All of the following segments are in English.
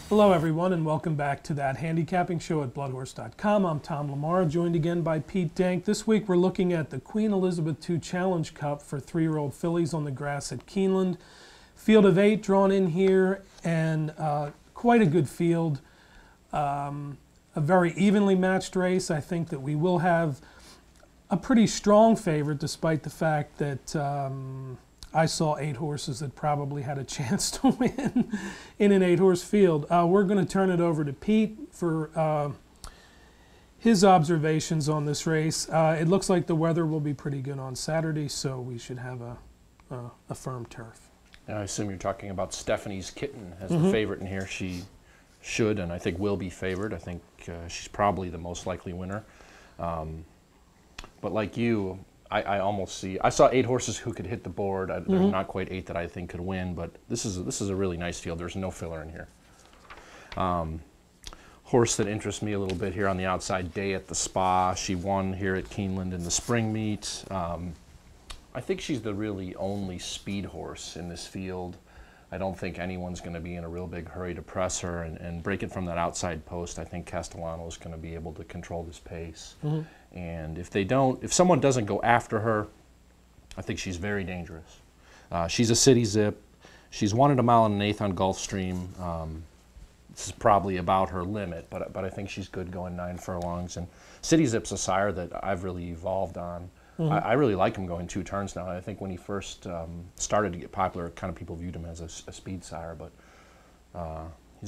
Hello everyone and welcome back to that handicapping show at bloodhorse.com. I'm Tom Lamar, joined again by Pete Dank. This week we're looking at the Queen Elizabeth II Challenge Cup for 3-year-old fillies on the grass at Keeneland. Field of 8 drawn in here, and quite a good field. A very evenly matched race. I think that we will have a pretty strong favorite, despite the fact that I saw 8 horses that probably had a chance to win in an 8-horse field. We're going to turn it over to Pete for his observations on this race. It looks like the weather will be pretty good on Saturday, so we should have a firm turf. I assume you're talking about Stephanie's Kitten as the favorite in here. She should and I think will be favored. I think she's probably the most likely winner. But like you, I almost see, I saw 8 horses who could hit the board. There's not quite 8 that I think could win, but this is a really nice field. There's no filler in here. Horse that interests me a little bit here on the outside, Day at the Spa. She won here at Keeneland in the spring meet. I think she's the really only speed horse in this field. I don't think anyone's going to be in a real big hurry to press her and break it from that outside post. I think Castellano is going to be able to control this pace. And if someone doesn't go after her, I think she's very dangerous. She's a city zip. She's won at 1 1/8 on Gulfstream. This is probably about her limit, but I think she's good going 9 furlongs. And City Zip's a sire that I've really evolved on. I really like him going 2 turns now. I think when he first started to get popular, kind of people viewed him as a speed sire, but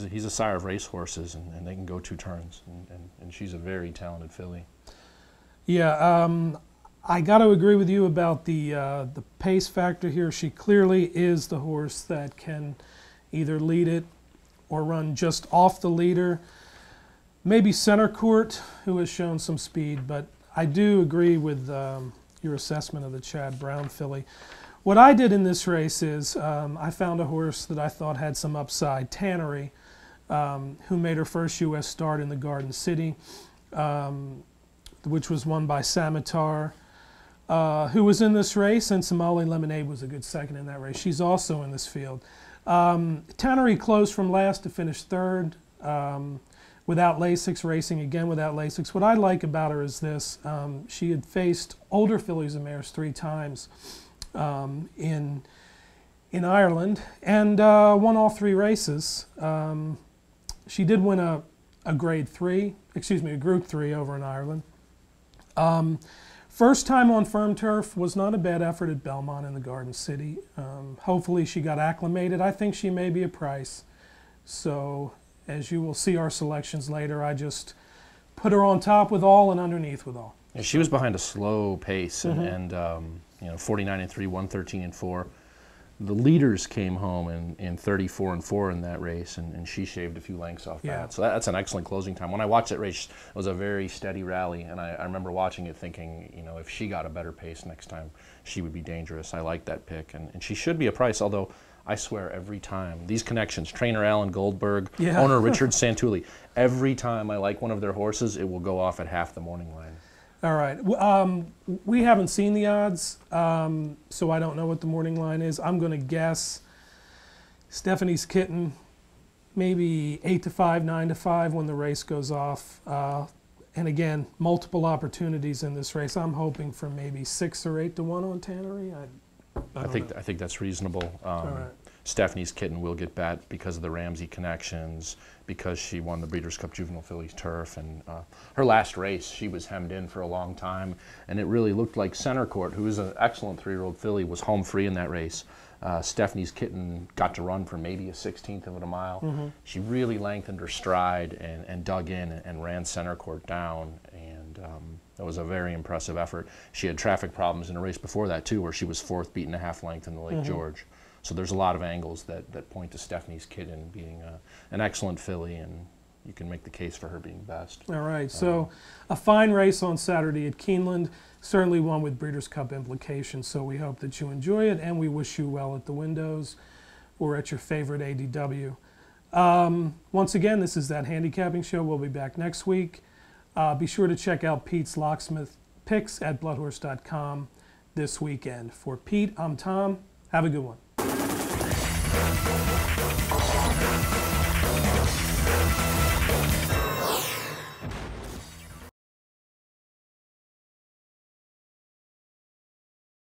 he's a sire of racehorses, and they can go 2 turns, and she's a very talented filly. Yeah, I got to agree with you about the pace factor here. She clearly is the horse that can either lead it or run just off the leader. Maybe Center Court, who has shown some speed, but I do agree with your assessment of the Chad Brown filly. What I did in this race is I found a horse that I thought had some upside, Tannery, who made her first U.S. start in the Garden City, which was won by Samatar, who was in this race, and Somali Lemonade was a good second in that race. She's also in this field. Tannery closed from last to finish 3rd. Without Lasix, racing again without Lasix. What I like about her is this. She had faced older fillies and mares 3 times in Ireland and won all 3 races. She did win a Group 3 over in Ireland. First time on firm turf was not a bad effort at Belmont in the Garden City. Hopefully she got acclimated. I think she may be a price. So as you will see our selections later, I just put her on top with all and underneath with all. Yeah, she was behind a slow pace, and you know, 49-3, 113-4. The leaders came home in 34-4 in that race, and she shaved a few lengths off that. So that's an excellent closing time. When I watched that race, it was a very steady rally, and I remember watching it thinking, you know, if she got a better pace next time, she would be dangerous. I like that pick, and she should be a price, although I swear every time, these connections, trainer Alan Goldberg, owner Richard Santulli, every time I like one of their horses, it will go off at half the morning line. All right. We haven't seen the odds, so I don't know what the morning line is. I'm going to guess Stephanie's Kitten, maybe 8-5, 9-5 when the race goes off. And again, multiple opportunities in this race. I'm hoping for maybe 6 or 8-1 on Tannery. I think that's reasonable. Right. Stephanie's Kitten will get bet because of the Ramsey connections, because she won the Breeders' Cup Juvenile Fillies Turf, and her last race she was hemmed in for a long time, and it really looked like Center Court, who is an excellent 3-year-old filly, was home free in that race. Stephanie's Kitten got to run for maybe a 1/16 of a mile. She really lengthened her stride and dug in and ran Center Court down, and that was a very impressive effort. She had traffic problems in a race before that too, where she was 4th, beaten a half length in the Lake George. So there's a lot of angles that point to Stephanie's Kitten being an excellent filly, and you can make the case for her being best. All right, so a fine race on Saturday at Keeneland, certainly one with Breeders' Cup implications, so we hope that you enjoy it, and we wish you well at the windows or at your favorite ADW. Once again, this is That Handicapping Show. We'll be back next week. Be sure to check out Pete's Locksmith Picks at bloodhorse.com this weekend. For Pete, I'm Tom. Have a good one.